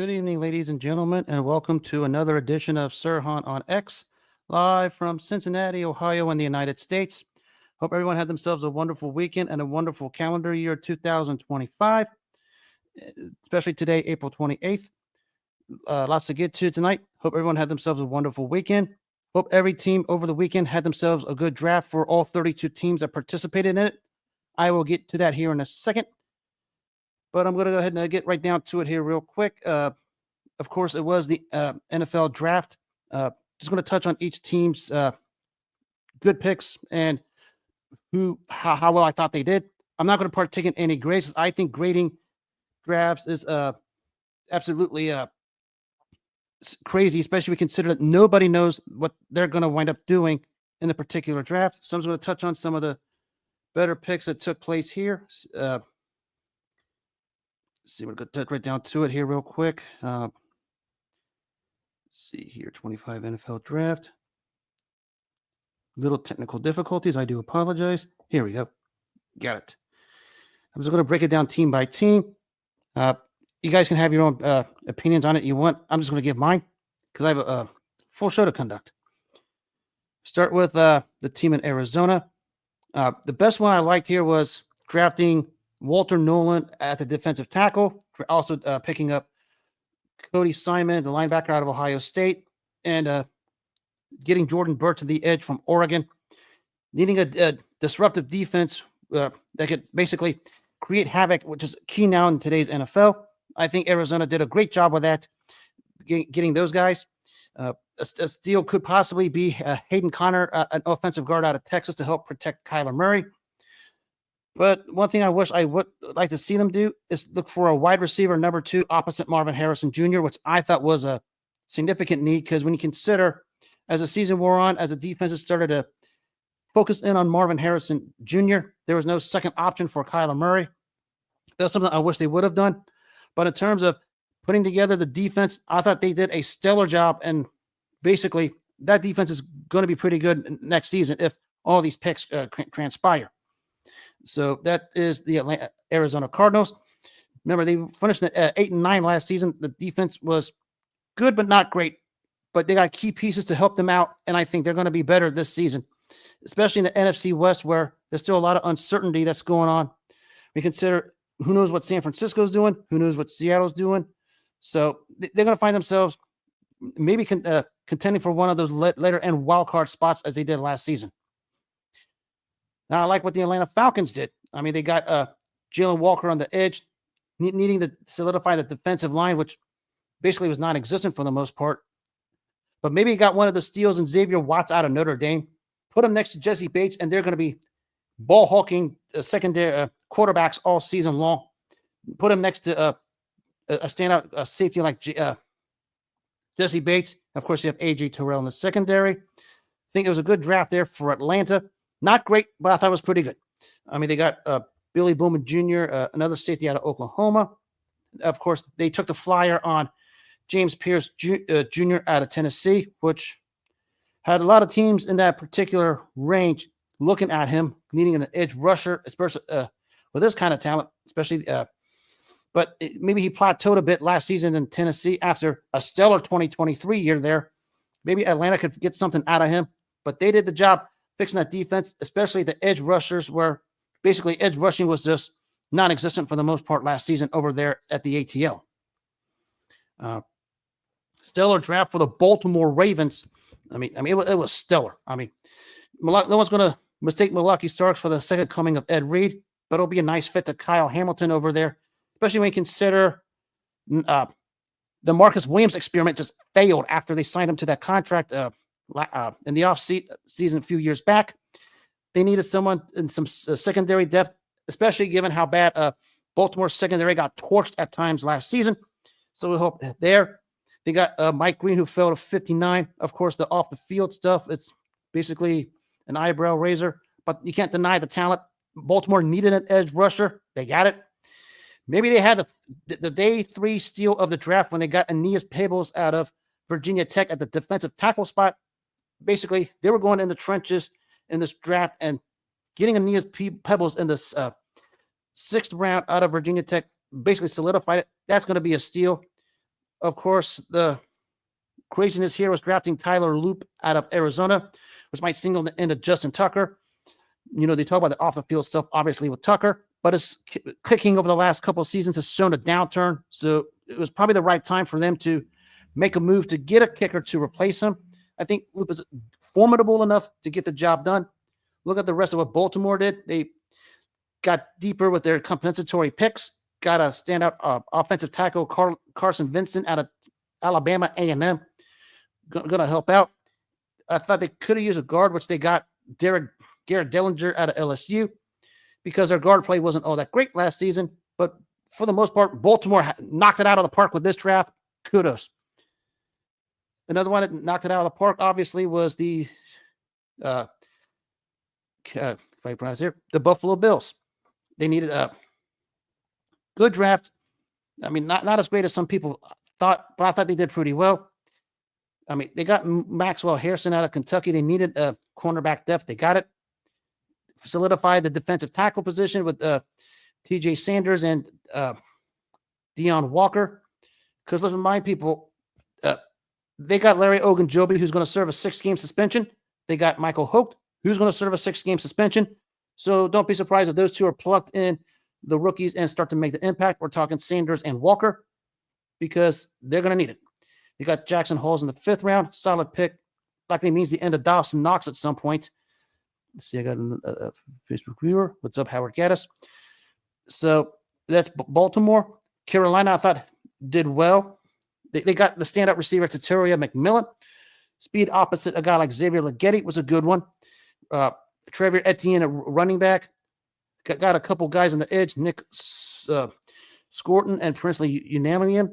Good evening, ladies and gentlemen, and welcome to another edition of Sir Hunt on X, live from Cincinnati, Ohio, in the United States. Hope everyone had themselves a wonderful weekend and a wonderful calendar year 2025, especially today, April 28th. Lots to get to tonight. Hope everyone had themselves a wonderful weekend. Hope every team over the weekend had themselves a good draft for all 32 teams that participated in it. I will get to that here in a second. But I'm going to go ahead and get right down to it here real quick. Of course, it was the NFL draft. Just going to touch on each team's good picks and how well I thought they did. I'm not going to partake in any grades. I think grading drafts is absolutely crazy, especially when we consider that nobody knows what they're going to wind up doing in the particular draft. So I'm just going to touch on some of the better picks that took place here. See, we're going to touch right down to it here real quick. Let's see here, 25 NFL draft. Little technical difficulties. I do apologize. Here we go. Got it. I'm just going to break it down team by team. You guys can have your own opinions on it you want. I'm just going to give mine because I have a full show to conduct. Start with the team in Arizona. The best one I liked here was drafting Walter Nolan at the defensive tackle, also picking up Cody Simon, the linebacker out of Ohio State, and getting Jordan Burch to the edge from Oregon. Needing a disruptive defense that could basically create havoc, which is key now in today's NFL. I think Arizona did a great job with that, getting those guys. A steal could possibly be Hayden Connor, an offensive guard out of Texas, to help protect Kyler Murray. But one thing I wish I would like to see them do is look for a wide receiver number 2 opposite Marvin Harrison Jr., which I thought was a significant need because when you consider as the season wore on, as the defenses started to focus in on Marvin Harrison Jr., there was no second option for Kyler Murray. That's something I wish they would have done. But in terms of putting together the defense, I thought they did a stellar job. And basically, that defense is going to be pretty good next season if all these picks transpire. So that is the Arizona Cardinals. Remember, they finished at 8-9 last season. The defense was good, but not great. But they got key pieces to help them out, and I think they're going to be better this season, especially in the NFC West, where there's still a lot of uncertainty that's going on. We consider who knows what San Francisco's doing, who knows what Seattle's doing. So they're going to find themselves maybe contending for one of those later end wild card spots as they did last season. Now, I like what the Atlanta Falcons did. I mean, they got Jalen Walker on the edge, needing to solidify the defensive line, which basically was non-existent for the most part. But maybe he got one of the steals in Xavier Watts out of Notre Dame, put him next to Jesse Bates, and they're going to be ball hawking secondary quarterbacks all season long. Put him next to a standout safety like Jesse Bates. Of course, you have A.J. Terrell in the secondary. I think it was a good draft there for Atlanta. Not great, but I thought it was pretty good. I mean, they got Billy Bowman Jr., another safety out of Oklahoma. Of course, they took the flyer on James Pierce Jr. out of Tennessee, which had a lot of teams in that particular range looking at him, needing an edge rusher, especially with this kind of talent, especially. But maybe he plateaued a bit last season in Tennessee after a stellar 2023 year there. Maybe Atlanta could get something out of him, but they did the job fixing that defense, especially the edge rushers, where basically edge rushing was just non-existent for the most part last season over there at the ATL. Stellar draft for the Baltimore Ravens. I mean, it was stellar. I mean, no one's going to mistake Milwaukee Starks for the second coming of Ed Reed, but it'll be a nice fit to Kyle Hamilton over there, especially when you consider the Marcus Williams experiment just failed after they signed him to that contract in the off-season a few years back. They needed someone in some secondary depth, especially given how bad Baltimore's secondary got torched at times last season. So we hope there. They got Mike Green, who fell to 59. Of course, the off-the-field stuff, it's basically an eyebrow raiser, but you can't deny the talent. Baltimore needed an edge rusher. They got it. Maybe they had the day 3 steal of the draft when they got Aeneas Peebles out of Virginia Tech at the defensive tackle spot. Basically, they were going in the trenches in this draft, and getting Aeneas Peebles in this 6th round out of Virginia Tech basically solidified it. That's going to be a steal. Of course, the craziness here was drafting Tyler Loop out of Arizona, which might signal the end of Justin Tucker. They talk about the off the field stuff, obviously, with Tucker, but his kicking over the last couple of seasons has shown a downturn. So it was probably the right time for them to make a move to get a kicker to replace him. I think Loop is formidable enough to get the job done. Look at the rest of what Baltimore did. They got deeper with their compensatory picks, got a standout offensive tackle, Carson Vincent out of Alabama A&M, going to help out. I thought they could have used a guard, which they got Garrett Dillinger out of LSU, because their guard play wasn't all that great last season. But for the most part, Baltimore knocked it out of the park with this draft. Kudos. Another one that knocked it out of the park, obviously, was the if I pronounce here, the Buffalo Bills. They needed a good draft. I mean, not as great as some people thought, but I thought they did pretty well. I mean, they got Maxwell Harrison out of Kentucky. They needed a cornerback depth. They got it. Solidified the defensive tackle position with TJ Sanders and Deion Walker. Because let's remind people, they got Larry Ogunjobi, who's going to serve a 6-game suspension. They got Michael Hoke, who's going to serve a 6-game suspension. So don't be surprised if those two are plucked in, the rookies, and start to make the impact. We're talking Sanders and Walker, because they're going to need it. You got Jackson Halls in the 5th round. Solid pick. Likely means the end of Dawson Knox at some point. Let's see, I got a Facebook viewer. What's up, Howard Gaddis? So that's Baltimore. Carolina, I thought, did well. They got the standout receiver, Tataria McMillan. Speed opposite a guy like Xavier Leggetti was a good one. Trevor Etienne, a running back. Got a couple guys on the edge, Nick Scorton and Princely Unamian.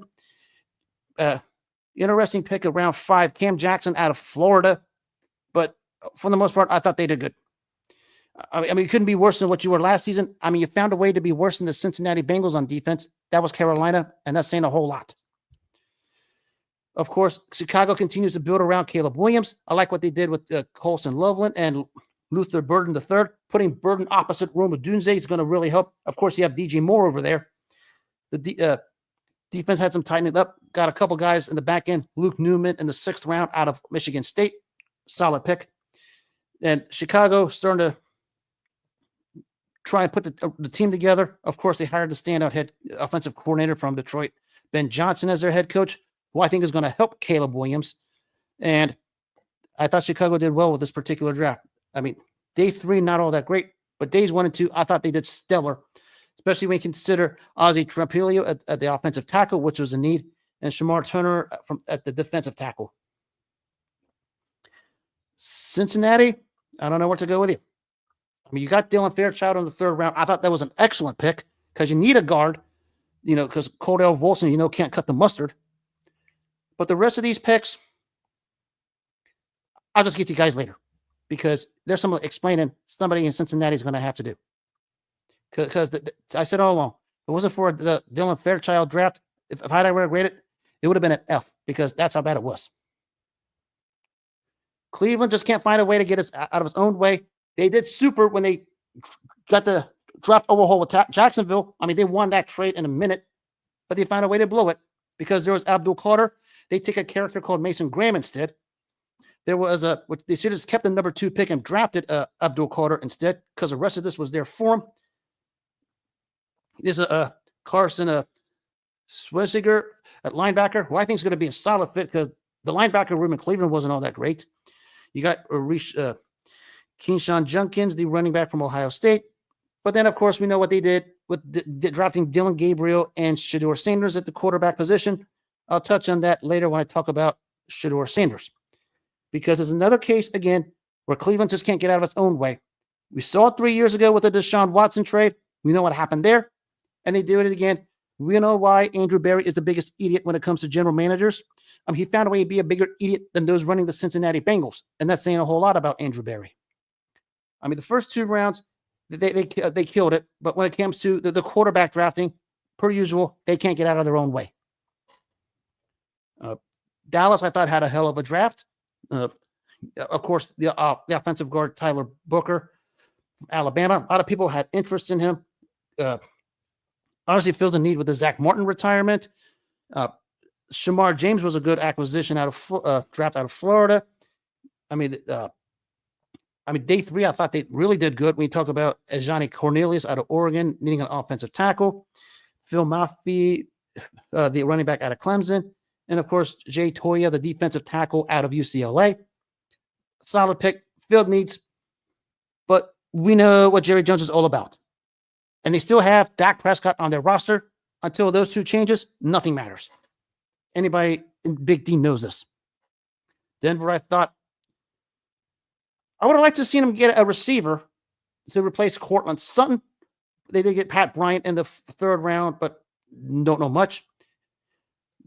Interesting pick at round 5, Cam Jackson out of Florida. But for the most part, I thought they did good. I mean, you couldn't be worse than what you were last season. I mean, you found a way to be worse than the Cincinnati Bengals on defense. That was Carolina, and that's saying a whole lot. Of course, Chicago continues to build around Caleb Williams. I like what they did with Colson Loveland and Luther Burden III. Putting Burden opposite Rome Odunze is going to really help. Of course, you have DJ Moore over there. The defense had some tightening up. Got a couple guys in the back end. Luke Newman in the 6th round out of Michigan State. Solid pick. And Chicago starting to try and put the team together. Of course, they hired the standout head offensive coordinator from Detroit, Ben Johnson, as their head coach, who I think is going to help Caleb Williams. And I thought Chicago did well with this particular draft. I mean, day 3, not all that great, but days 1 and 2, I thought they did stellar, especially when you consider Ozzie Trampilio at the offensive tackle, which was a need, and Shamar Turner at the defensive tackle. Cincinnati, I don't know where to go with you. I mean, you got Dylan Fairchild in the 3rd round. I thought that was an excellent pick because you need a guard, because Cordell Volson, can't cut the mustard. But the rest of these picks, I'll just get to you guys later, because there's some explaining somebody in Cincinnati is going to have to do. Because I said all along, if it wasn't for the Dylan Fairchild draft, if I'd ever graded it, it would have been an F, because that's how bad it was. Cleveland just can't find a way to get us out of its own way. They did super when they got the draft overhaul with Jacksonville. I mean, they won that trade in a minute, but they found a way to blow it, because there was Abdul Carter. They take a character called Mason Graham instead. There was they should have kept the number 2 pick and drafted Abdul Carter instead, because the rest of this was there for him. There's a Carson Schwesiger at linebacker, who I think is going to be a solid fit, because the linebacker room in Cleveland wasn't all that great. You got Keyshawn Jenkins, the running back from Ohio State. But then, of course, we know what they did with drafting Dylan Gabriel and Shadeur Saunders at the quarterback position. I'll touch on that later when I talk about Shadeur Saunders, because there's another case, again, where Cleveland just can't get out of its own way. We saw it 3 years ago with the Deshaun Watson trade. We know what happened there, and they do it again. We know why Andrew Berry is the biggest idiot when it comes to general managers. He found a way to be a bigger idiot than those running the Cincinnati Bengals, and that's saying a whole lot about Andrew Berry. I mean, the first 2 rounds, they killed it, but when it comes to the quarterback drafting, per usual, they can't get out of their own way. Dallas, I thought, had a hell of a draft. Of course, the offensive guard, Tyler Booker from Alabama. A lot of people had interest in him. Honestly, feels a need with the Zach Martin retirement. Shamar James was a good acquisition out of draft out of Florida. I mean, day 3, I thought they really did good. When you talk about Ajani Cornelius out of Oregon, needing an offensive tackle. Phil Maffey, the running back out of Clemson. And, of course, Jay Toya, the defensive tackle out of UCLA. Solid pick, field needs. But we know what Jerry Jones is all about. And they still have Dak Prescott on their roster. Until those two changes, nothing matters. Anybody in Big D knows this. Denver, I thought, I would have liked to see them get a receiver to replace Cortland Sutton. They did get Pat Bryant in the 3rd round, but don't know much.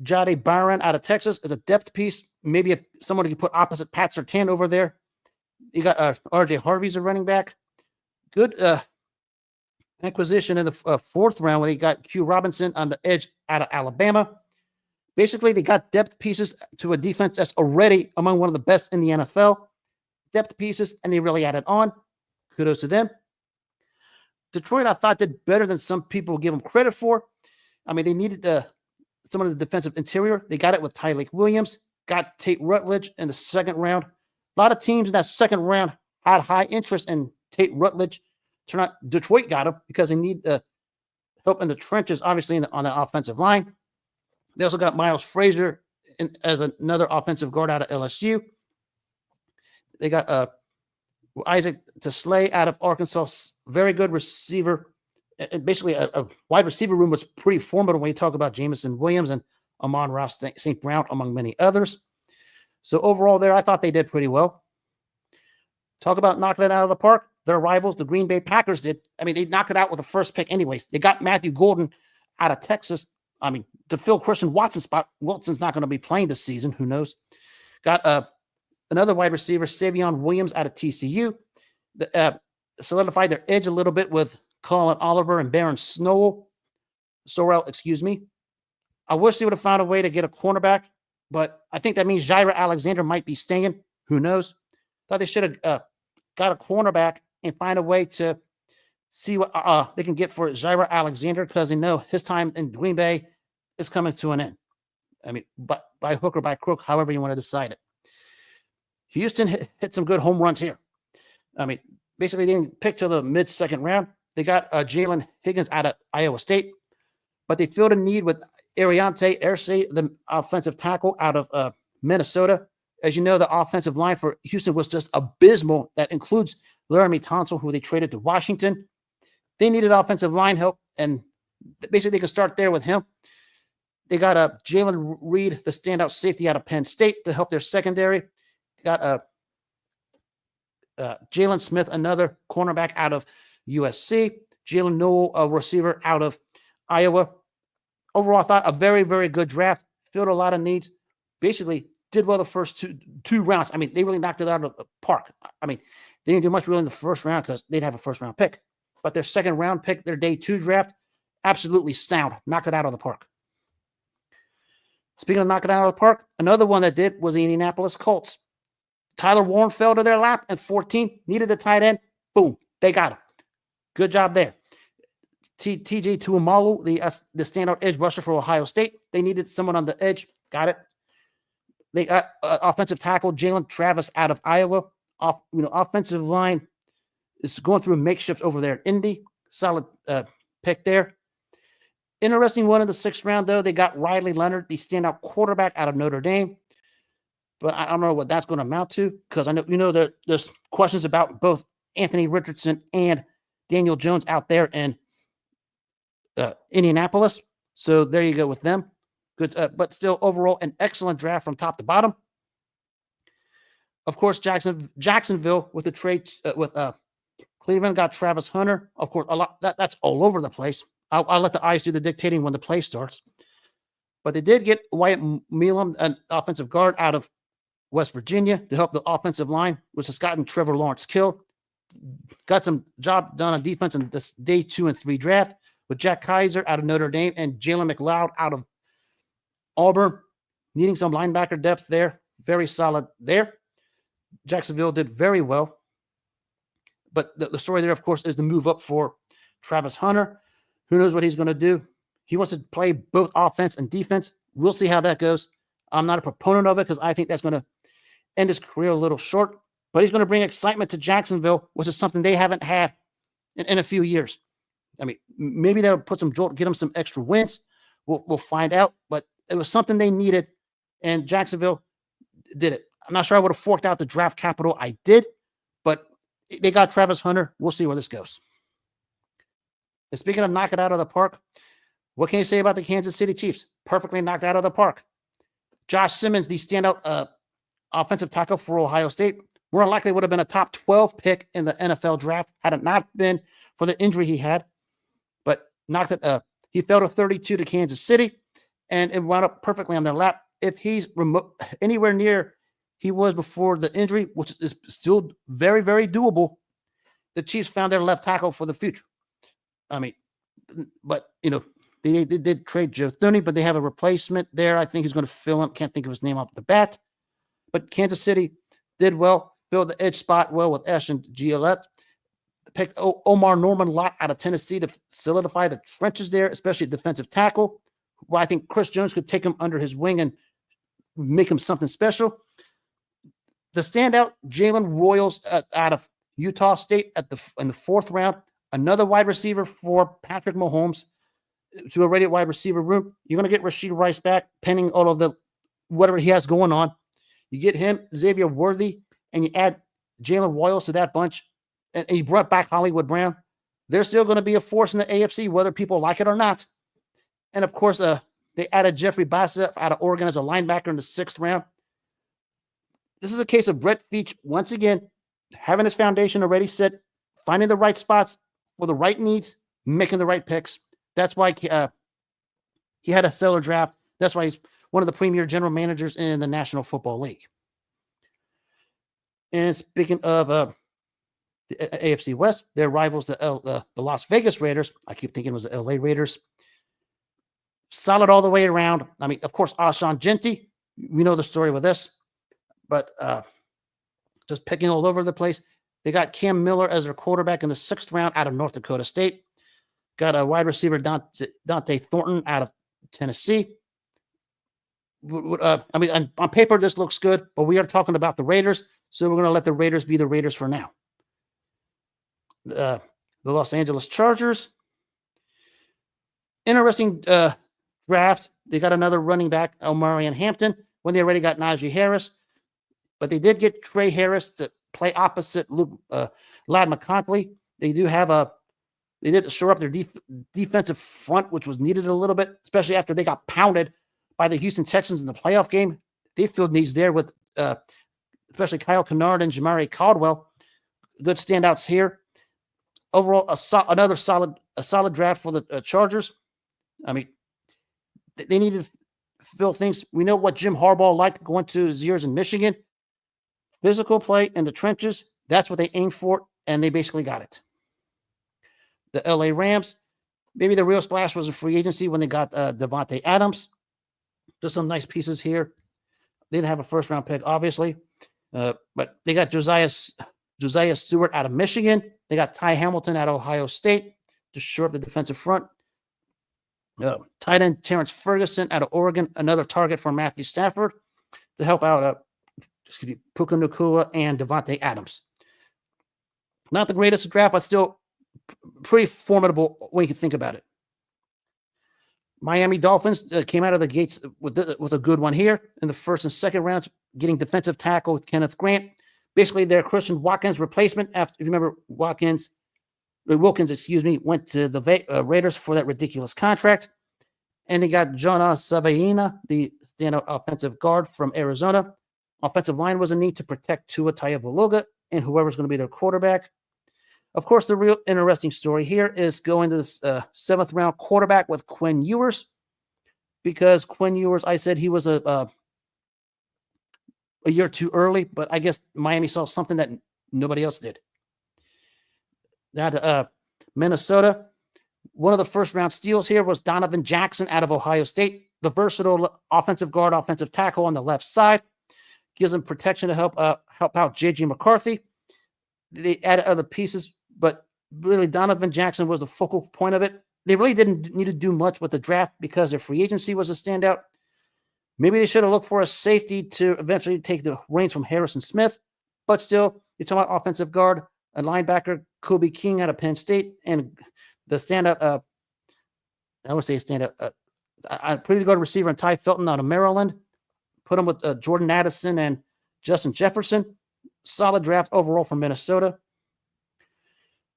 Jade Byron out of Texas is a depth piece. Maybe someone you put opposite Pat Surtain over there. You got RJ Harvey's a running back. Good acquisition in the 4th round when they got Q Robinson on the edge out of Alabama. Basically, they got depth pieces to a defense that's already among one of the best in the NFL. Depth pieces, and they really added on. Kudos to them. Detroit, I thought, did better than some people give them credit for. I mean, they needed some of the defensive interior. They got it with Tyleik Williams, got Tate Rutledge in the 2nd round. A lot of teams in that 2nd round had high interest in Tate Rutledge. Turn out Detroit got him because they need help in the trenches, obviously, on the offensive line. They also got Miles Frazier as another offensive guard out of LSU. They got Isaac Teslay out of Arkansas, very good receiver. And basically, a wide receiver room was pretty formidable when you talk about Jameson Williams and Amon-Ra St. Brown, among many others. So overall there, I thought they did pretty well. Talk about knocking it out of the park. Their rivals, the Green Bay Packers, did. I mean, they knocked it out with the 1st pick anyways. They got Matthew Golden out of Texas. I mean, to fill Christian Watson's spot. Wilson's not going to be playing this season. Who knows? Got another wide receiver, Savion Williams out of TCU. Solidified their edge a little bit with Colin Oliver and Baron Sorrell, excuse me. I wish they would have found a way to get a cornerback, but I think that means Jair Alexander might be staying. Who knows? Thought they should have got a cornerback and find a way to see what they can get for Jair Alexander, because they know his time in Green Bay is coming to an end. I mean, by hook or by crook, however you want to decide it. Houston hit some good home runs here. I mean, basically they didn't pick till the mid-2nd round. They got Jalen Higgins out of Iowa State, but they filled a need with Ariante Irsay, the offensive tackle out of Minnesota. As you know, the offensive line for Houston was just abysmal. That includes Laramie Tunsil, who they traded to Washington. They needed offensive line help, and basically they can start there with him. They got Jalen Reed, the standout safety out of Penn State, to help their secondary. Got Jalen Smith, another cornerback out of USC. Jalen Noel, a receiver out of Iowa. Overall, I thought a very, very good draft. Filled a lot of needs. Basically, did well the first two rounds. I mean, they really knocked it out of the park. I mean, they didn't do much really in the 1st round because they'd have a 1st-round pick. But their 2nd round pick, their day 2 draft, absolutely sound. Knocked it out of the park. Speaking of knocking it out of the park, another one that did was the Indianapolis Colts. Tyler Warren fell to their lap at 14, needed a tight end. Boom, they got him. Good job there. TJ Tuimalu, the standout edge rusher for Ohio State. They needed someone on the edge. Got it. They got offensive tackle Jalen Travis out of Iowa. Offensive line is going through a makeshift over there at Indy. Solid pick there. Interesting one in the 6th round, though. They got Riley Leonard, the standout quarterback out of Notre Dame. But I don't know what that's going to amount to, because I know that there's questions about both Anthony Richardson and Daniel Jones out there in Indianapolis. So there you go with them. Good, but still overall an excellent draft from top to bottom. Of course, Jacksonville with the trade with Cleveland got Travis Hunter. Of course, a lot that's all over the place. I'll let the eyes do the dictating when the play starts. But they did get Wyatt Milam, an offensive guard out of West Virginia, to help the offensive line, which has gotten Trevor Lawrence killed. Got some job done on defense in this day 2 and 3 draft with Jack Kaiser out of Notre Dame and Jalen McLeod out of Auburn, needing some linebacker depth there. Very solid there. Jacksonville did very well. But the story there, of course, is the move up for Travis Hunter. Who knows what he's going to do? He wants to play both offense and defense. We'll see how that goes. I'm not a proponent of it because I think that's going to end his career a little short, but he's going to bring excitement to Jacksonville, which is something they haven't had in a few years. I mean, maybe that'll put some jolt, get them some extra wins. We'll find out, but it was something they needed, and Jacksonville did it. I'm not sure I would have forked out the draft capital I did, but they got Travis Hunter. We'll see where this goes. And speaking of knock it out of the park, what can you say about the Kansas City Chiefs? Perfectly knocked out of the park. Josh Simmons, the standout offensive tackle for Ohio State, more than likely would have been a top 12 pick in the NFL draft had it not been for the injury he had. But knocked it. He fell to 32 to Kansas City, and it wound up perfectly on their lap. If he's anywhere near he was before the injury, which is still very, very doable, the Chiefs found their left tackle for the future. I mean, but, they did trade Joe Thuney, but they have a replacement there. I think he's going to fill him. Can't think of his name off the bat. But Kansas City did well, filled the edge spot well with Esch and Gillette. Picked Omar Norman-Lott out of Tennessee to solidify the trenches there, especially at defensive tackle. Well, I think Chris Jones could take him under his wing and make him something special. The standout, Jalen Royals out of Utah State in the fourth round. Another wide receiver for Patrick Mahomes to a ready wide receiver room. You're going to get Rashid Rice back, pending all of the whatever he has going on. You get him, Xavier Worthy, and you add Jalen Royals to that bunch, and you brought back Hollywood Brown. They're still going to be a force in the AFC, whether people like it or not. And, of course, they added Jeffrey Bassett out of Oregon as a linebacker in the sixth round. This is a case of Brett Veach, once again, having his foundation already set, finding the right spots for the right needs, making the right picks. That's why he had a stellar draft. That's why he's one of the premier general managers in the National Football League. And speaking of the AFC West, their rivals, the Las Vegas Raiders, I keep thinking it was the LA Raiders, solid all the way around. I mean, of course, Alshon Jeffrey, we know the story with this, but just picking all over the place. They got Cam Miller as their quarterback in the sixth round out of North Dakota State. Got a wide receiver, Dante Thornton, out of Tennessee. I mean, on paper, this looks good, but we are talking about the Raiders, so we're going to let the Raiders be the Raiders for now. The Los Angeles Chargers. Interesting draft. They got another running back, Omarion Hampton, when they already got Najee Harris. But they did get Trey Harris to play opposite Ladd McConkey. They did shore up their defensive front, which was needed a little bit, especially after they got pounded by the Houston Texans in the playoff game. They filled needs there with especially Kyle Kennard and Jamari Caldwell. Good standouts here. Overall, another solid draft for the Chargers. I mean, they needed to fill things. We know what Jim Harbaugh liked going to his years in Michigan. Physical play in the trenches. That's what they aimed for, and they basically got it. The LA Rams, maybe the real splash was a free agency when they got Devontae Adams. Just some nice pieces here. They didn't have a first-round pick, obviously, but they got Josiah Stewart out of Michigan. They got Ty Hamilton out of Ohio State to shore up the defensive front. Tight end Terrence Ferguson out of Oregon, another target for Matthew Stafford to help out Puka Nacua and Devontae Adams. Not the greatest draft, but still pretty formidable when you think about it. Miami Dolphins came out of the gates with a good one here in the first and second rounds, getting defensive tackle Kenneth Grant. Basically, their Christian Watkins replacement. After, if you remember, Wilkins, went to the Raiders for that ridiculous contract. And they got Jonah Savaiina, the standout offensive guard from Arizona. Offensive line was a need to protect Tua Tagovailoa and whoever's going to be their quarterback. Of course, the real interesting story here is going to this seventh round quarterback with Quinn Ewers, because Quinn Ewers, I said he was a year too early, but I guess Miami saw something that nobody else did. Now Minnesota, one of the first round steals here was Donovan Jackson out of Ohio State, the versatile offensive guard, offensive tackle on the left side, gives them protection to help out J.J. McCarthy. They added other pieces, but really Donovan Jackson was the focal point of it. They really didn't need to do much with the draft because their free agency was a standout. Maybe they should have looked for a safety to eventually take the reins from Harrison Smith. But still, you're talking about offensive guard, a linebacker, Kobe King out of Penn State, and the standout, I would say standout, a pretty good receiver, and Ty Felton out of Maryland. Put him with Jordan Addison and Justin Jefferson. Solid draft overall from Minnesota.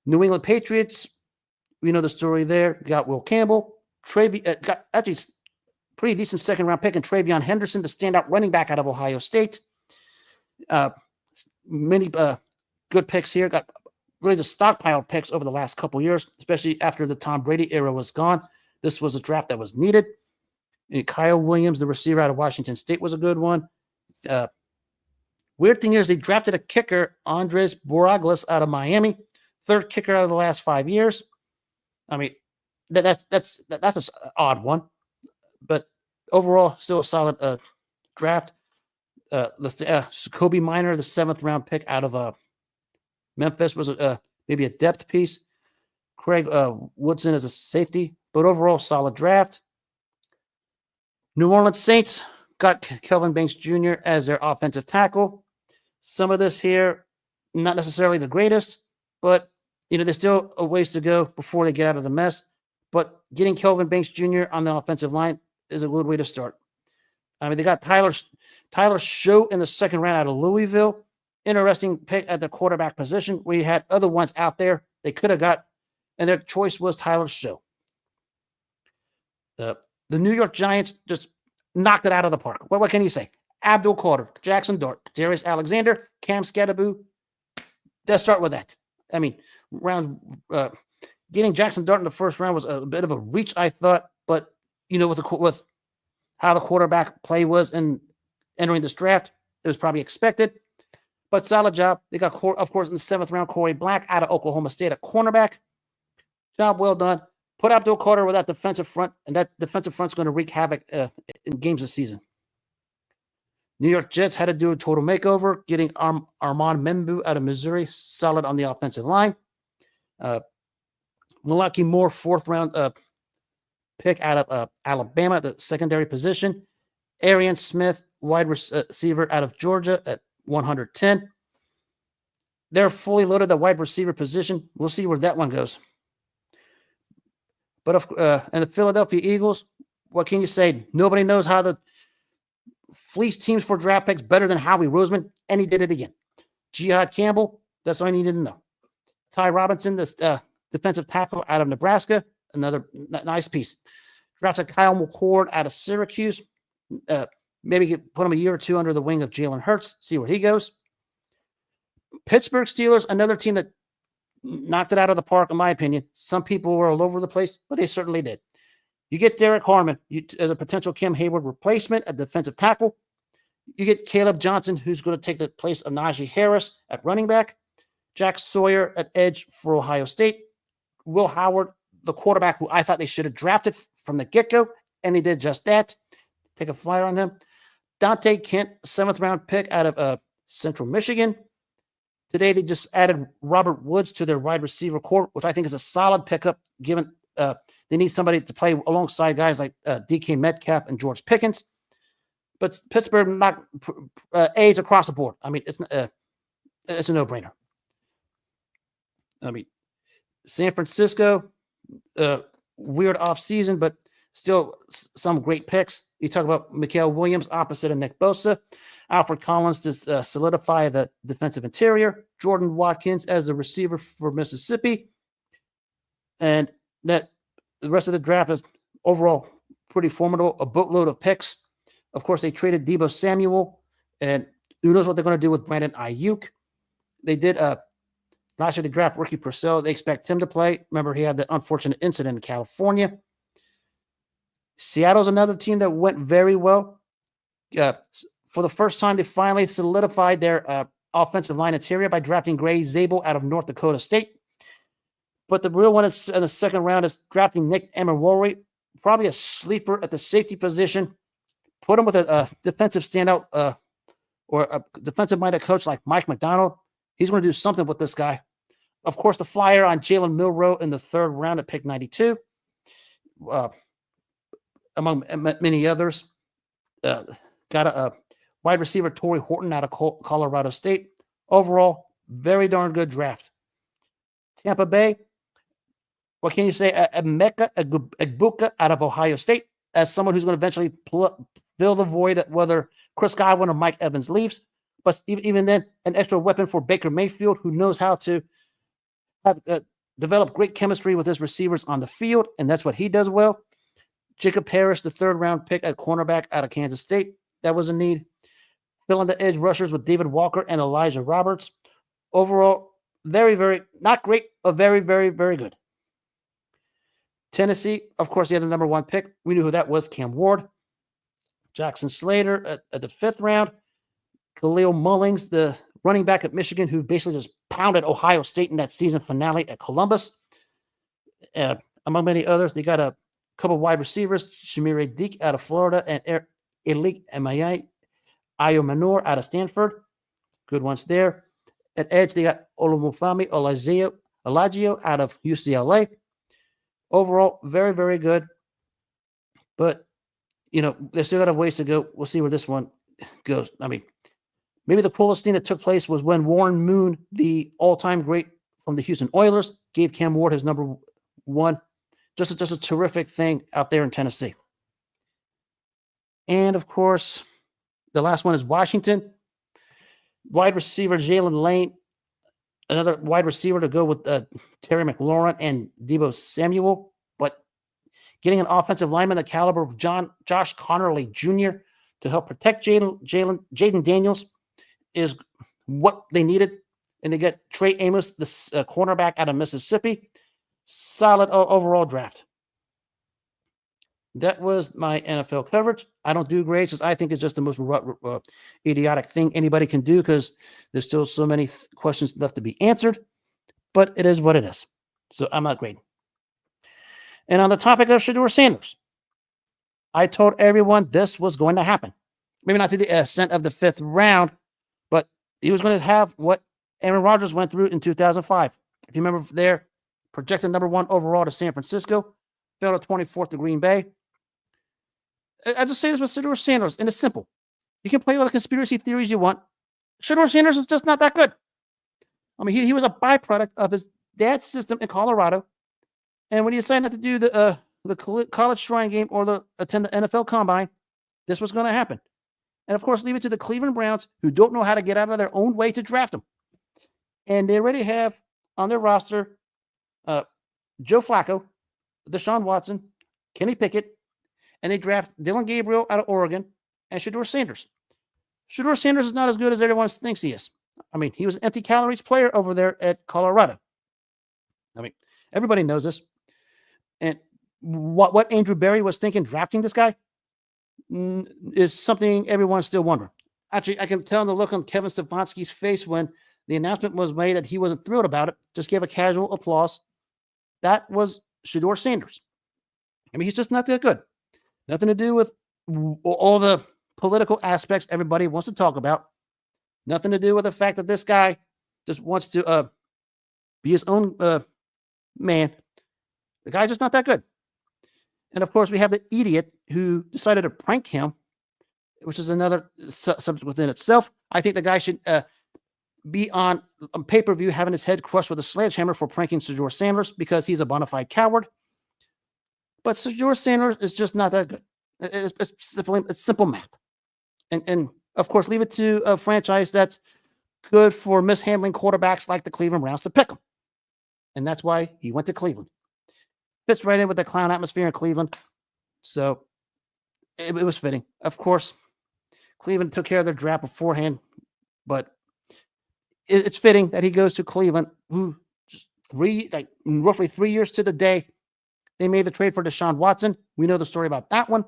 New England Patriots, we know the story there. Got Will Campbell. Got actually pretty decent second-round pick in Travion Henderson, the standout running back out of Ohio State. Many good picks here. Got really the stockpile picks over the last couple years, especially after the Tom Brady era was gone. This was a draft that was needed. And Kyle Williams, the receiver out of Washington State, was a good one. Weird thing is they drafted a kicker, Andres Borregales, out of Miami, third kicker out of the last 5 years. I mean, that's an odd one, but overall, still a solid draft. Kobe Minor, the 7th round pick out of Memphis, was maybe a depth piece. Craig Woodson as a safety, but overall, solid draft. New Orleans Saints got Kelvin Banks Jr. as their offensive tackle. Some of this here, not necessarily the greatest, but there's still a ways to go before they get out of the mess. But getting Kelvin Banks Jr. on the offensive line is a good way to start. I mean, they got Tyler Show in the 2nd round out of Louisville. Interesting pick at the quarterback position. We had other ones out there they could have got, and their choice was Tyler Show. The New York Giants just knocked it out of the park. What can you say? Abdul Carter, Jackson Dart, Darius Alexander, Cam Scatteraboo. Let's start with that. I mean, getting Jackson Dart in the 1st round was a bit of a reach, I thought. But with how the quarterback play was in entering this draft, it was probably expected. But solid job. They got, of course, in the 7th round, Corey Black out of Oklahoma State at cornerback. Job well done. Put Abdul Carter with that defensive front, and that defensive front's going to wreak havoc in games this season. New York Jets had to do a total makeover, getting Armand Membu out of Missouri, solid on the offensive line. Malaki Moore, 4th round pick out of Alabama, the secondary position. Arian Smith, wide receiver out of Georgia at 110. They're fully loaded at the wide receiver position. We'll see where that one goes. But and the Philadelphia Eagles, what can you say? Nobody knows how to fleece teams for draft picks better than Howie Roseman, and he did it again. Jihad Campbell, that's all I needed to know. Ty Robinson, the defensive tackle out of Nebraska, another nice piece. Drafted Kyle McCord out of Syracuse. Maybe put him a year or two under the wing of Jalen Hurts, see where he goes. Pittsburgh Steelers, another team that knocked it out of the park, in my opinion. Some people were all over the place, but they certainly did. You get Derek Harmon as a potential Cam Hayward replacement at defensive tackle. You get Caleb Johnson, who's going to take the place of Najee Harris at running back. Jack Sawyer at edge for Ohio State. Will Howard, the quarterback who I thought they should have drafted from the get-go, and they did just that. Take a flyer on them. Dante Kent, 7th round pick out of Central Michigan. Today, they just added Robert Woods to their wide receiver core, which I think is a solid pickup, given they need somebody to play alongside guys like DK Metcalf and George Pickens. But Pittsburgh knocked A's across the board. I mean, it's a no-brainer. I mean, San Francisco, weird offseason, but still some great picks. You talk about Mikael Williams opposite of Nick Bosa. Alfred Collins to solidify the defensive interior. Jordan Watkins as a receiver for Mississippi. And that the rest of the draft is overall pretty formidable. A boatload of picks. Of course, they traded Deebo Samuel. And who knows what they're going to do with Brandon Ayuk. They did last year they drafted Ricky Purcell. They expect him to play. Remember, he had that unfortunate incident in California. Seattle's another team that went very well. For the first time, they finally solidified their offensive line interior by drafting Gray Zabel out of North Dakota State. But the real one is in the 2nd round is drafting Nick Emenwari, probably a sleeper at the safety position. Put him with a defensive standout or a defensive-minded coach like Mike McDonald. He's going to do something with this guy. Of course, the flyer on Jalen Milroe in the 3rd round at pick 92, among many others. got a wide receiver, Torrey Horton, out of Colorado State. Overall, very darn good draft. Tampa Bay, what can you say? Emeka Egbuka out of Ohio State, as someone who's going to eventually fill the void whether Chris Godwin or Mike Evans leaves. But even then, an extra weapon for Baker Mayfield, who knows how to have develop great chemistry with his receivers on the field, and that's what he does well. Jacob Harris, the third-round pick at cornerback out of Kansas State. That was a need. Filling the edge rushers with David Walker and Elijah Roberts. Overall, very, very, not great, but very, very, very good. Tennessee, of course, he had the number 1 pick. We knew who that was, Cam Ward. Jackson Slater at the 5th round. Khalil Mullings, the running back at Michigan, who basically just pounded Ohio State in that season finale at Columbus. Among many others, they got a couple of wide receivers, Shamir Deke out of Florida and Elik Ayomanor out of Stanford. Good ones there. At edge, they got Olumufami Olagio out of UCLA. Overall, very, very good. But, they still got a ways to go. We'll see where this one goes. I mean, maybe the coolest thing that took place was when Warren Moon, the all-time great from the Houston Oilers, gave Cam Ward his number 1. Just a terrific thing out there in Tennessee. And, of course, the last one is Washington. Wide receiver Jalen Lane, another wide receiver to go with Terry McLaurin and Deebo Samuel. But getting an offensive lineman the caliber of Josh Connerly Jr. to help protect Jaden Daniels is what they needed. And they get Trey Amos, the cornerback out of Mississippi. Solid overall draft. That was my NFL coverage. I don't do grades because I think it's just the most idiotic thing anybody can do because there's still so many questions left to be answered. But it is what it is. So I'm not grading. And on the topic of Shadeur Saunders, I told everyone this was going to happen. Maybe not to the extent of the 5th round, but he was going to have what Aaron Rodgers went through in 2005. If you remember there, projected number 1 overall to San Francisco, fell to 24th to Green Bay. I just say this with Shadeur Saunders, and it's simple. You can play all the conspiracy theories you want. Shadeur Saunders is just not that good. I mean, he was a byproduct of his dad's system in Colorado. And when he decided not to do the college shrine game or attend the NFL combine, this was going to happen. And, of course, leave it to the Cleveland Browns, who don't know how to get out of their own way to draft him. And they already have on their roster Joe Flacco, Deshaun Watson, Kenny Pickett, and they draft Dylan Gabriel out of Oregon and Shadeur Saunders. Shadeur Saunders is not as good as everyone thinks he is. I mean, he was an empty calories player over there at Colorado. I mean, everybody knows this. And what Andrew Berry was thinking drafting this guy is something everyone's still wondering. Actually, I can tell the look on Kevin Stefanski's face when the announcement was made that he wasn't thrilled about it, just gave a casual applause. That was Shadeur Saunders. I mean, he's just not that good. Nothing to do with all the political aspects everybody wants to talk about. Nothing to do with the fact that this guy just wants to be his own man. The guy's just not that good. And, of course, we have the idiot who decided to prank him, which is another subject within itself. I think the guy should be on pay-per-view having his head crushed with a sledgehammer for pranking Shadeur Saunders because he's a bona fide coward. But Shadeur Saunders is just not that good. It's simple math. And of course, leave it to a franchise that's good for mishandling quarterbacks like the Cleveland Browns to pick him. And that's why he went to Cleveland. Fits right in with the clown atmosphere in Cleveland. So it was fitting. Of course, Cleveland took care of their draft beforehand, but it's fitting that he goes to Cleveland, who roughly 3 years to the day, they made the trade for Deshaun Watson. We know the story about that one.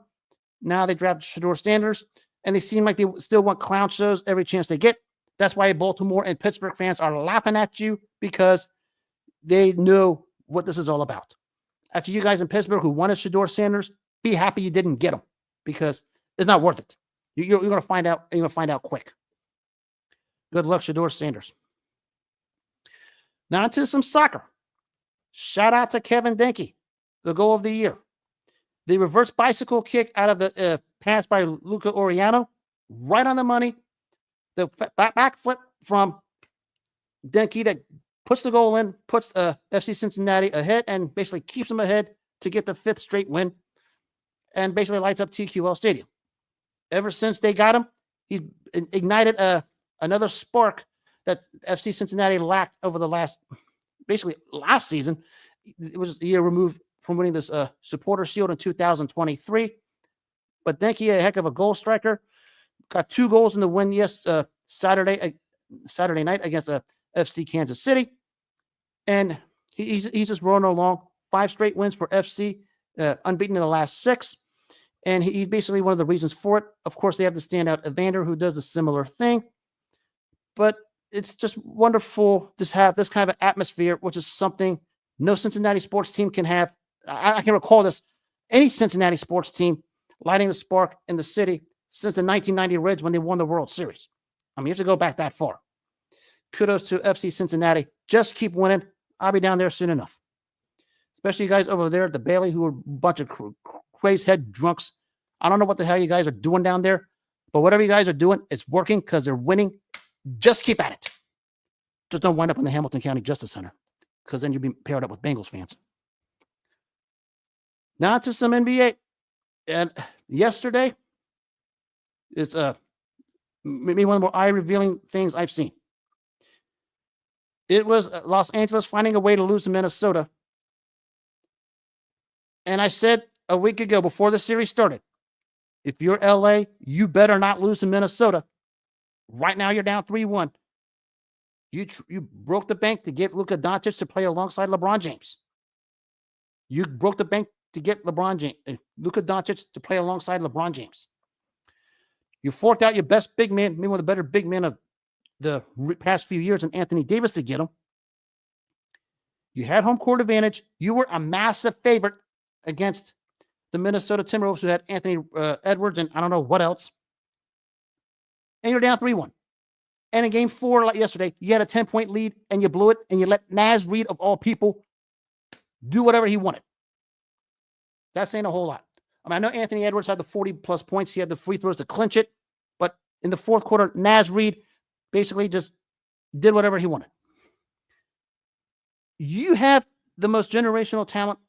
Now they draft Shadeur Saunders, and they seem like they still want clown shows every chance they get. That's why Baltimore and Pittsburgh fans are laughing at you because they know what this is all about. Actually, you guys in Pittsburgh who wanted Shadeur Saunders, be happy you didn't get him because it's not worth it. You're going to find out. You're going to find out quick. Good luck, Shadeur Saunders. Now to some soccer. Shout out to Kevin Denkey, the goal of the year. The reverse bicycle kick out of the pass by Luca Oriano, right on the money. The back flip from Denkey that puts the goal in, puts FC Cincinnati ahead, and basically keeps them ahead to get the 5th straight win, and basically lights up TQL Stadium. Ever since they got him, he's ignited another spark that FC Cincinnati lacked over the last season. It was a year removed from winning this Supporter Shield in 2023. But Denkey, a heck of a goal striker, got 2 goals in the win Saturday night against FC Kansas City. And he's just rolling along. 5 straight wins for FC, unbeaten in the last 6. And he's basically one of the reasons for it. Of course, they have the standout Evander, who does a similar thing. But it's just wonderful to have this kind of atmosphere, which is something no Cincinnati sports team can have. I can recall any Cincinnati sports team lighting the spark in the city since the 1990 Reds when they won the World Series. I mean, you have to go back that far. Kudos to FC Cincinnati. Just keep winning. I'll be down there soon enough. Especially you guys over there at the Bailey, who are a bunch of crazed head drunks. I don't know what the hell you guys are doing down there, but whatever you guys are doing, it's working because they're winning. Just keep at it. Just don't wind up in the Hamilton County Justice Center, because then you'll be paired up with Bengals fans. Now to some NBA. And yesterday, it's maybe one of the more eye-revealing things I've seen. It was Los Angeles finding a way to lose to Minnesota. And I said a week ago before the series started, if you're LA, you better not lose to Minnesota. Right now, you're down 3-1. You broke the bank to get Luka Doncic to play alongside LeBron James. You broke the bank to get Luka Doncic to play alongside LeBron James. You forked out your best big man, maybe one of the better big men of the past few years, and Anthony Davis to get him. You had home court advantage. You were a massive favorite against the Minnesota Timberwolves, who had Anthony Edwards and I don't know what else. And you're down 3-1. And in game 4, like yesterday, you had a 10-point lead and you blew it, and you let Naz Reid, of all people, do whatever he wanted. That's saying a whole lot. I mean, I know Anthony Edwards had the 40-plus points. He had the free throws to clinch it. But in the 4th quarter, Naz Reid basically just did whatever he wanted. You have the most generational talent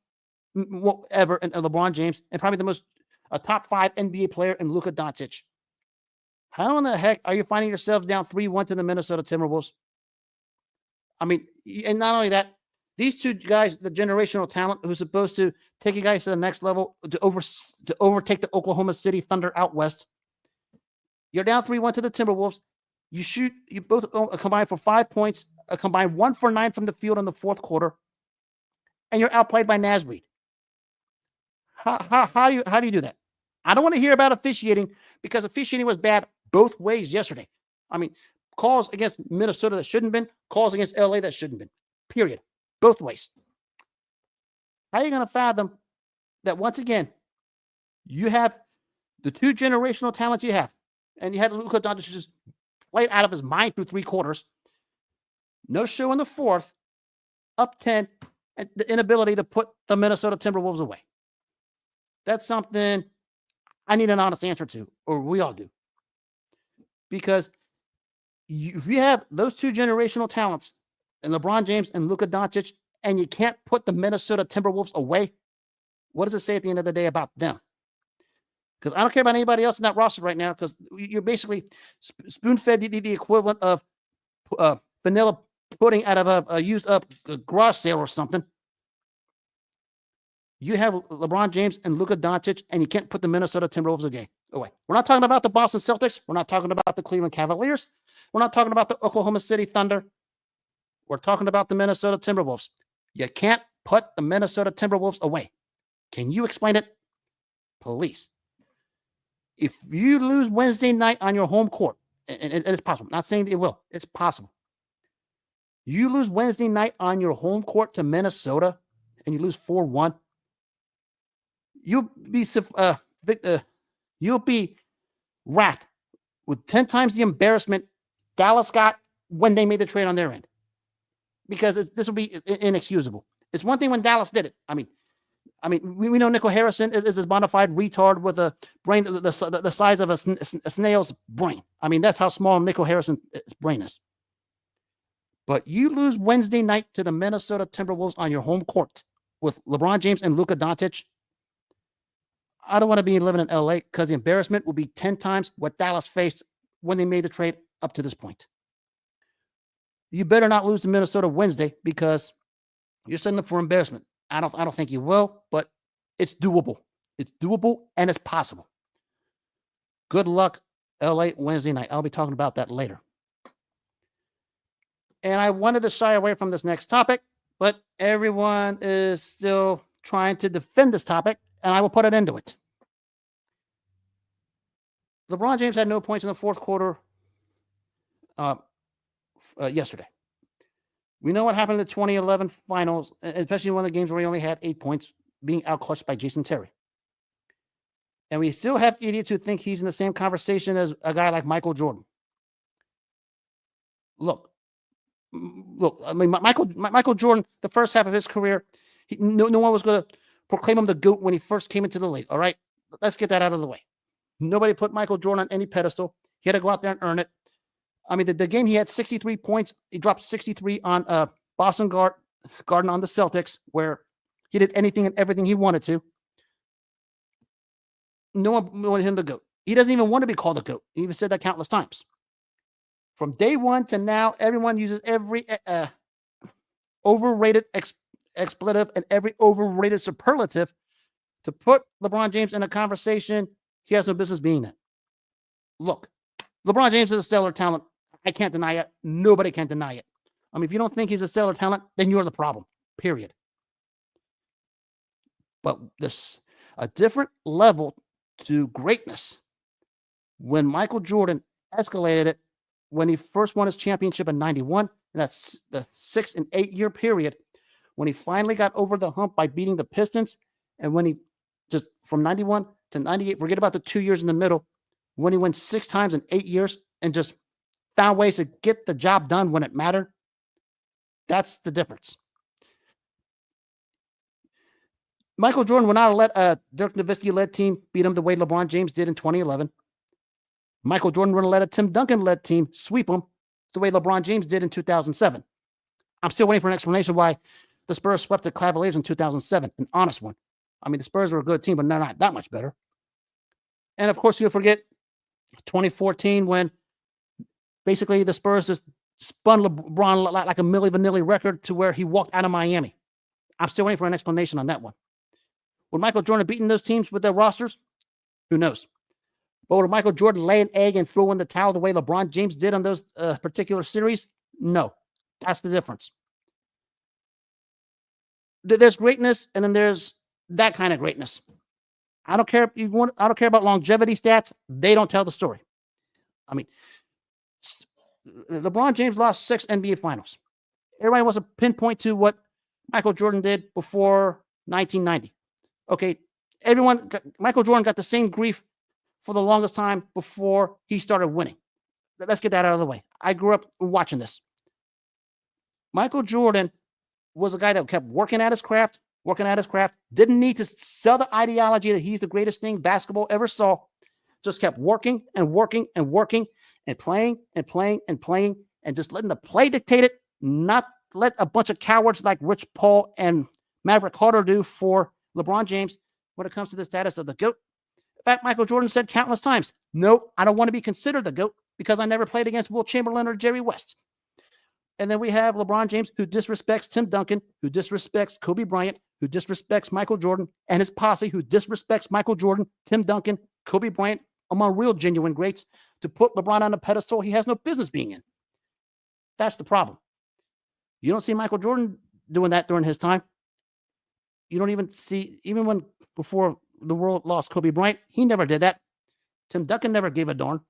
ever in LeBron James, and probably a top 5 NBA player in Luka Doncic. How in the heck are you finding yourselves down 3-1 to the Minnesota Timberwolves? I mean, and not only that, these two guys, the generational talent who's supposed to take you guys to the next level, to overtake the Oklahoma City Thunder out west. You're down 3-1 to the Timberwolves. You both combined for 5 points, a combined 1 for 9 from the field in the 4th quarter, and you're outplayed by Naz Reid. How do you do that? I don't want to hear about officiating, because officiating was bad both ways yesterday. I mean, calls against Minnesota that shouldn't have been, calls against LA that shouldn't have been. Period. Both ways. How are you going to fathom that once again, you have the 2 generational talents you have, and you had Luka Doncic just played out of his mind through 3 quarters. No show in the 4th, up 10, and the inability to put the Minnesota Timberwolves away. That's something I need an honest answer to, or we all do. Because if you have those 2 generational talents, and LeBron James and Luka Doncic, and you can't put the Minnesota Timberwolves away, what does it say at the end of the day about them? Because I don't care about anybody else in that roster right now, because you're basically spoon-fed the equivalent of vanilla pudding out of a used-up garage sale or something. You have LeBron James and Luka Doncic, and you can't put the Minnesota Timberwolves away. We're not talking about the Boston Celtics. We're not talking about the Cleveland Cavaliers. We're not talking about the Oklahoma City Thunder. We're talking about the Minnesota Timberwolves. You can't put the Minnesota Timberwolves away. Can you explain it? Please. If you lose Wednesday night on your home court, and it's possible, I'm not saying it will, it's possible. You lose Wednesday night on your home court to Minnesota, and you lose 4-1, you'll be wrapped with 10 times the embarrassment Dallas got when they made the trade on their end. Because this will be inexcusable. It's one thing when Dallas did it. I mean, I mean, we know Nico Harrison is a bona fide retard with a brain the size of a snail's brain. I mean, that's how small Nico Harrison's brain is. But you lose Wednesday night to the Minnesota Timberwolves on your home court with LeBron James and Luka Doncic. I don't want to be living in LA because the embarrassment will be 10 times what Dallas faced when they made the trade up to this point. You better not lose to Minnesota Wednesday because you're setting up for embarrassment. I don't think you will, but it's doable. It's doable and it's possible. Good luck, LA, Wednesday night. I'll be talking about that later. And I wanted to shy away from this next topic, but everyone is still trying to defend this topic, and I will put an end to it. LeBron James had no points in the fourth quarter yesterday. We know what happened in the 2011 finals, especially one of the games where he only had 8 points, being outclutched by Jason Terry. And we still have idiots who think he's in the same conversation as a guy like Michael Jordan. Look. I mean, Michael Jordan, the first half of his career, no one was going to proclaim him the GOAT when he first came into the league. All right, let's get that out of the way. Nobody put Michael Jordan on any pedestal. He had to go out there and earn it. I mean, the game he had 63 points. He dropped 63 on Boston Garden on the Celtics, where he did anything and everything he wanted to. No one wanted him the GOAT. He doesn't even want to be called the GOAT. He even said that countless times. From day one to now, everyone uses every overrated expletive and every overrated superlative to put LeBron James in a conversation he has no business being in. Look, LeBron James is a stellar talent. I can't deny it. Nobody can deny it. I mean, if you don't think he's a stellar talent, then you're the problem, period. But there's a different level to greatness. When Michael Jordan escalated it, when he first won his championship in 91, and that's the 6 and 8 year period, when he finally got over the hump by beating the Pistons, and when he just from 91 to 98, forget about the 2 years in the middle, when he went 6 times in 8 years and just found ways to get the job done when it mattered, that's the difference. Michael Jordan would not have let a Dirk Nowitzki-led team beat him the way LeBron James did in 2011. Michael Jordan would have let a Tim Duncan-led team sweep him the way LeBron James did in 2007. I'm still waiting for an explanation why the Spurs swept the Cavaliers in 2007, an honest one. I mean, the Spurs were a good team, but they're not that much better. And, of course, you'll forget 2014 when basically the Spurs just spun LeBron like a Milli Vanilli record to where he walked out of Miami. I'm still waiting for an explanation on that one. Would Michael Jordan have beaten those teams with their rosters? Who knows? But would Michael Jordan lay an egg and throw in the towel the way LeBron James did on those particular series? No. That's the difference. There's greatness, and then there's that kind of greatness. I don't care. I don't care about longevity stats. They don't tell the story. I mean, LeBron James lost 6 NBA Finals. Everybody wants to pinpoint to what Michael Jordan did before 1990. Okay, Michael Jordan got the same grief for the longest time before he started winning. Let's get that out of the way. I grew up watching this. Michael Jordan was a guy that kept working at his craft, didn't need to sell the ideology that he's the greatest thing basketball ever saw, just kept working and working and working and playing and playing and playing and just letting the play dictate it, not let a bunch of cowards like Rich Paul and Maverick Carter do for LeBron James when it comes to the status of the GOAT. In fact, Michael Jordan said countless times, no, I don't want to be considered the GOAT because I never played against Will Chamberlain or Jerry West. And then we have LeBron James, who disrespects Tim Duncan, who disrespects Kobe Bryant, who disrespects Michael Jordan, and his posse, who disrespects Michael Jordan, Tim Duncan, Kobe Bryant, among real genuine greats, to put LeBron on a pedestal he has no business being in. That's the problem. You don't see Michael Jordan doing that during his time. You don't even see, even when before the world lost Kobe Bryant, he never did that. Tim Duncan never gave a darn.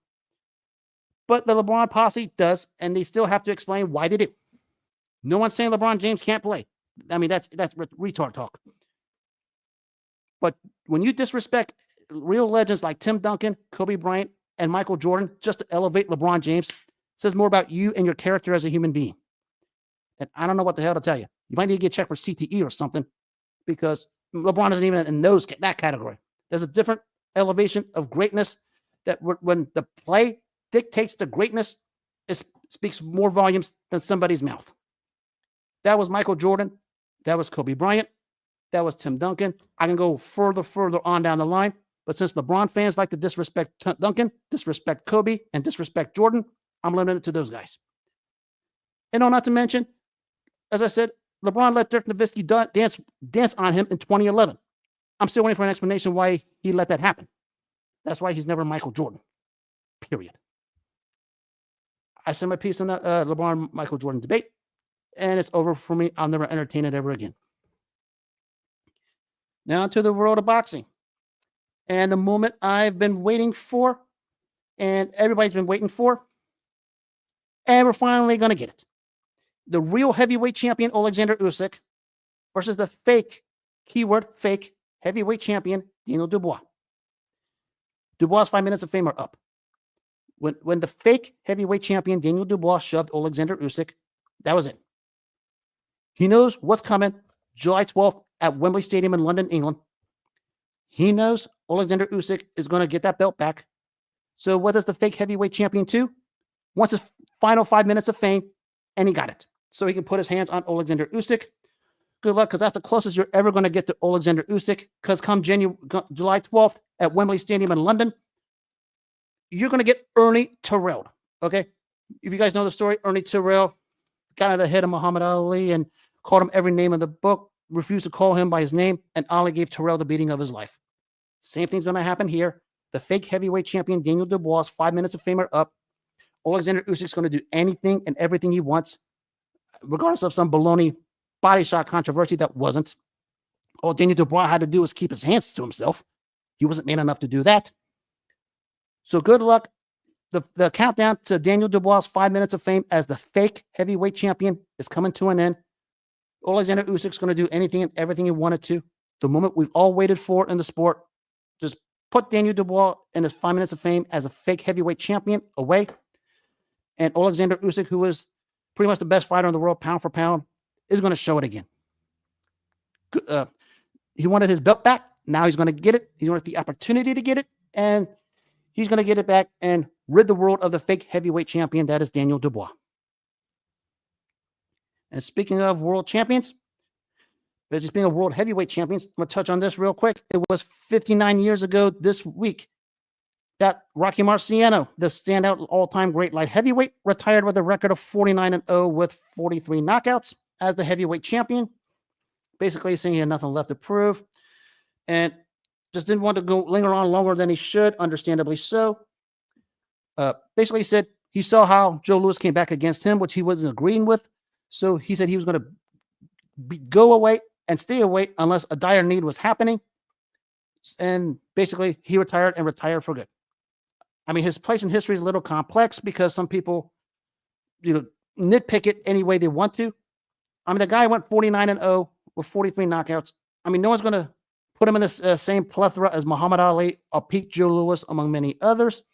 But the LeBron posse does, and they still have to explain why they do. No one's saying LeBron James can't play. I mean, that's retard talk. But when you disrespect real legends like Tim Duncan, Kobe Bryant, and Michael Jordan just to elevate LeBron James, it says more about you and your character as a human being. And I don't know what the hell to tell you. You might need to get checked for CTE or something, because LeBron isn't even in that category. There's a different elevation of greatness that when the play dictates the greatness, it speaks more volumes than somebody's mouth. That was Michael Jordan. That was Kobe Bryant. That was Tim Duncan. I can go further on down the line. But since LeBron fans like to disrespect Duncan, disrespect Kobe, and disrespect Jordan, I'm limited to those guys. And not to mention, as I said, LeBron let Dirk Nowitzki dance on him in 2011. I'm still waiting for an explanation why he let that happen. That's why he's never Michael Jordan. Period. I said my piece on the LeBron-Michael Jordan debate, and it's over for me. I'll never entertain it ever again. Now to the world of boxing. And the moment I've been waiting for, and everybody's been waiting for, and we're finally going to get it. The real heavyweight champion, Oleksandr Usyk, versus the fake, keyword fake, heavyweight champion, Daniel Dubois. Dubois' 5 minutes of fame are up. When the fake heavyweight champion, Daniel Dubois, shoved Oleksandr Usyk, that was it. He knows what's coming July 12th at Wembley Stadium in London, England. He knows Oleksandr Usyk is going to get that belt back. So what does the fake heavyweight champion do? Wants his final 5 minutes of fame, and he got it. So he can put his hands on Oleksandr Usyk. Good luck, because that's the closest you're ever going to get to Oleksandr Usyk, because come July 12th at Wembley Stadium in London, you're going to get Ernie Terrell, okay? If you guys know the story, Ernie Terrell got out of the head of Muhammad Ali and called him every name in the book, refused to call him by his name, and Ali gave Terrell the beating of his life. Same thing's going to happen here. The fake heavyweight champion, Daniel Dubois, 5 minutes of fame are up. Oleksandr Usyk's going to do anything and everything he wants, regardless of some baloney body shot controversy that wasn't. All Daniel Dubois had to do was keep his hands to himself. He wasn't man enough to do that. So good luck. The countdown to Daniel Dubois' 5 minutes of fame as the fake heavyweight champion is coming to an end. Oleksandr Usyk's going to do anything and everything he wanted to. The moment we've all waited for in the sport. Just put Daniel Dubois in his 5 minutes of fame as a fake heavyweight champion away. And Oleksandr Usyk, who is pretty much the best fighter in the world, pound for pound, is going to show it again. He wanted his belt back. Now he's going to get it. He wanted the opportunity to get it. And he's going to get it back and rid the world of the fake heavyweight champion that is Daniel Dubois. And speaking of world champions, just being a world heavyweight champions, I'm going to touch on this real quick. It was 59 years ago this week that Rocky Marciano, the standout all-time great light heavyweight, retired with a record of 49-0 with 43 knockouts as the heavyweight champion. Basically saying he had nothing left to prove. And just didn't want to go linger on longer than he should, understandably so. Basically said he saw how Joe Louis came back against him, which he wasn't agreeing with. So he said he was going to go away and stay away unless a dire need was happening. And basically, he retired and retired for good. I mean, his place in history is a little complex because some people, nitpick it any way they want to. I mean, the guy went 49-0 with 43 knockouts. I mean, no one's going to put him in this same plethora as Muhammad Ali or Pete Joe Louis, among many others.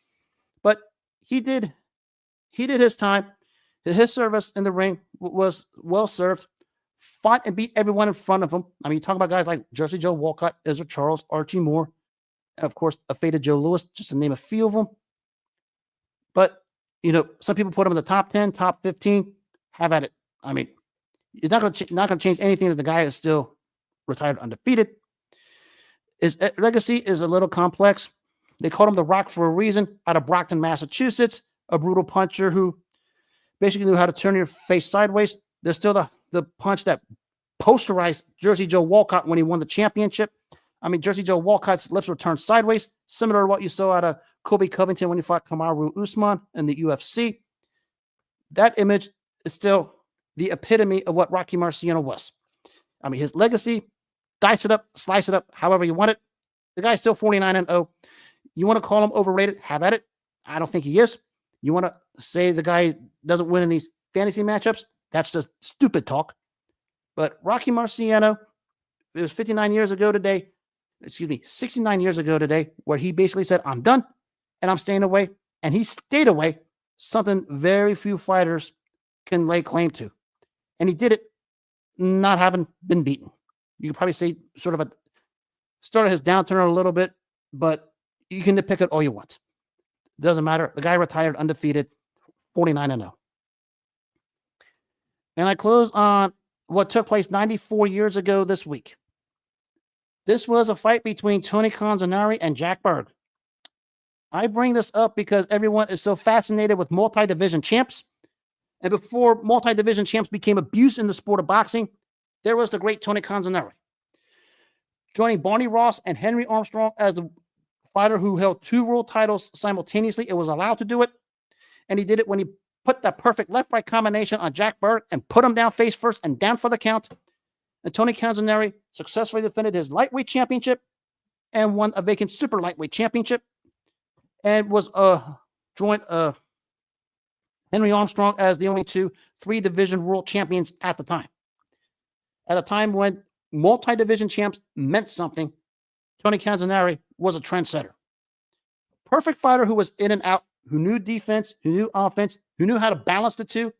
But he did his time. His service in the ring was well served. Fought and beat everyone in front of him. I mean, you talk about guys like Jersey Joe Walcott, Ezra Charles, Archie Moore, and of course, a faded Joe Louis, just to name a few of them. But, some people put him in the top 10, top 15. Have at it. I mean, it's not going to change anything that the guy is still retired undefeated. His legacy is a little complex. They called him the Rock for a reason. Out of Brockton, Massachusetts, a brutal puncher who basically knew how to turn your face sideways. There's still the punch that posterized Jersey Joe Walcott when he won the championship. I mean, Jersey Joe Walcott's lips were turned sideways, similar to what you saw out of Kobe Covington when he fought Kamaru Usman in the UFC. That image is still the epitome of what Rocky Marciano was. I mean, his legacy, dice it up, slice it up, however you want it. The guy's still 49-0. You want to call him overrated? Have at it. I don't think he is. You want to say the guy doesn't win in these fantasy matchups? That's just stupid talk. But Rocky Marciano, it was 69 years ago today, where he basically said, I'm done and I'm staying away. And he stayed away, something very few fighters can lay claim to. And he did it not having been beaten. You could probably say sort of Started his downturn a little bit, but you can nitpick it all you want. Doesn't matter. The guy retired undefeated, 49-0. And I close on what took place 94 years ago this week. This was a fight between Tony Canzoneri and Jack Berg. I bring this up because everyone is so fascinated with multi-division champs. And before multi-division champs became abuse in the sport of boxing, there was the great Tony Canzoneri. Joining Barney Ross and Henry Armstrong as the fighter who held 2 world titles simultaneously. It was allowed to do it. And he did it when he put that perfect left-right combination on Jack Berg and put him down face first and down for the count. And Tony Canzoneri successfully defended his lightweight championship and won a vacant super lightweight championship and was joined Henry Armstrong as the only 2 3-division world champions at the time. At a time when multi-division champs meant something, Tony Canzoneri was a trendsetter. Perfect fighter who was in and out, who knew defense, who knew offense, who knew how to balance the two.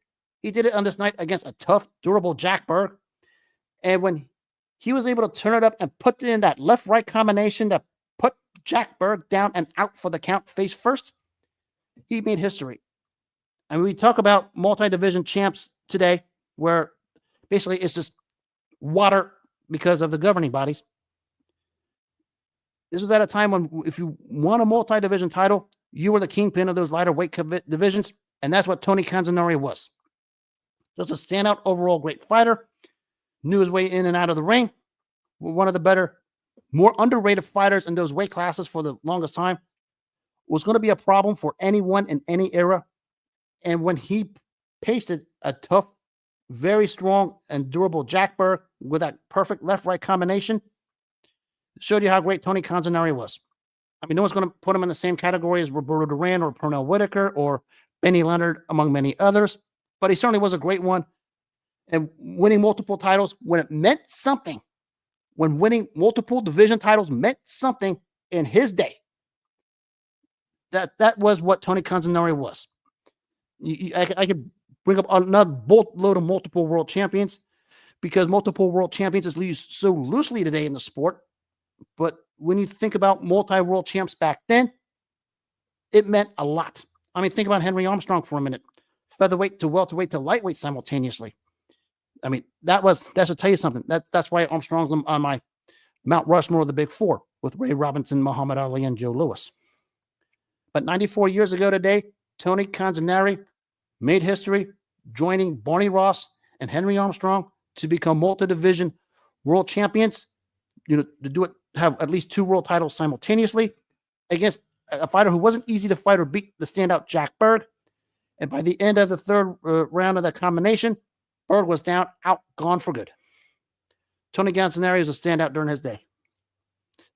He did it on this night against a tough, durable Jack Berg. And when he was able to turn it up and put in that left-right combination that put Jack Berg down and out for the count face first, he made history. And we talk about multi-division champs today, where basically it's just water because of the governing bodies. This was at a time when if you won a multi-division title, you were the kingpin of those lighter weight divisions, and that's what Tony Canzoneri was. Just a standout overall great fighter, knew his way in and out of the ring, one of the better, more underrated fighters in those weight classes for the longest time, was going to be a problem for anyone in any era. And when he pasted a tough, very strong and durable Jack Berg with that perfect left-right combination, showed you how great Tony Canzoneri was. I mean, no one's going to put him in the same category as Roberto Duran or Pernell Whitaker or Benny Leonard, among many others, but he certainly was a great one. And winning multiple titles, when it meant something, when winning multiple division titles meant something in his day, that was what Tony Canzoneri was. I could bring up another boatload of multiple world champions because multiple world champions is used so loosely today in the sport. But when you think about multi-world champs back then, it meant a lot. I mean, think about Henry Armstrong for a minute. Featherweight to welterweight to lightweight simultaneously. I mean, that should tell you something. That's why Armstrong's on my Mount Rushmore of the Big Four with Ray Robinson, Muhammad Ali, and Joe Louis. But 94 years ago today, Tony Canzoneri made history, joining Barney Ross and Henry Armstrong to become multi-division world champions. You know, to do it, have at least 2 world titles simultaneously against a fighter who wasn't easy to fight or beat, the standout Jack Berg. And by the end of the 3rd round of that combination, Berg was down, out, gone for good. Tony Canzoneri was a standout during his day.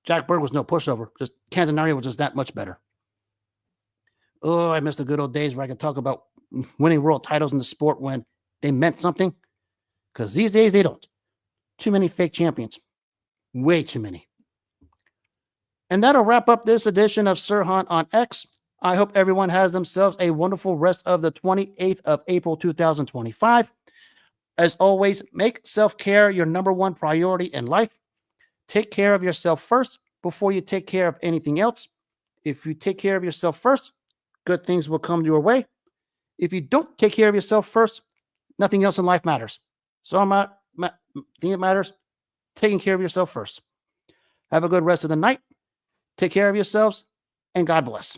Jack Berg was no pushover. Just Canzoneri was just that much better. Oh, I miss the good old days where I could talk about winning world titles in the sport when they meant something. Because these days they don't. Too many fake champions. Way too many. And that'll wrap up this edition of Sirhan on X. I hope everyone has themselves a wonderful rest of the 28th of April, 2025. As always, make self-care your number one priority in life. Take care of yourself first before you take care of anything else. If you take care of yourself first, good things will come your way. If you don't take care of yourself first, nothing else in life matters. So the thing that matters, taking care of yourself first. Have a good rest of the night. Take care of yourselves, and God bless.